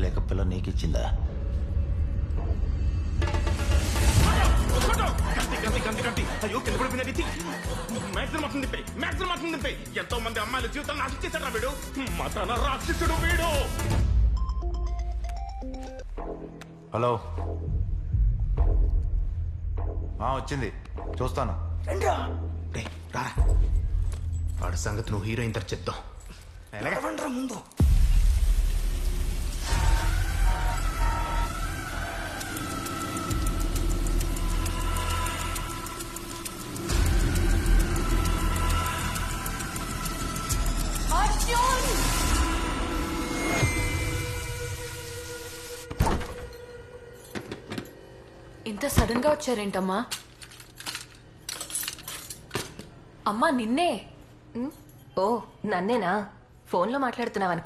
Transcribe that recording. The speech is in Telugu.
లేక పిల్ల నీకిచ్చిందా? అయ్యో కింద పడిపోయినది. మ్యాక్సిమం తిప్పి ఎంతో మంది అమ్మాయిల జీవితాన్ని నాశనం చేశాడు వీడు. మతన రాక్షసుడు వీడు. హలో, వచ్చింది, చూస్తాను. వాడి సంగతి నువ్వు హీరోయిన్ తర చెప్తావు. ముందు ఇంత సడన్ గా వచ్చారేంటమ్మా? అమ్మా నిన్నే. ఓ నన్నేనా? ఫోన్లో మాట్లాడుతున్నావు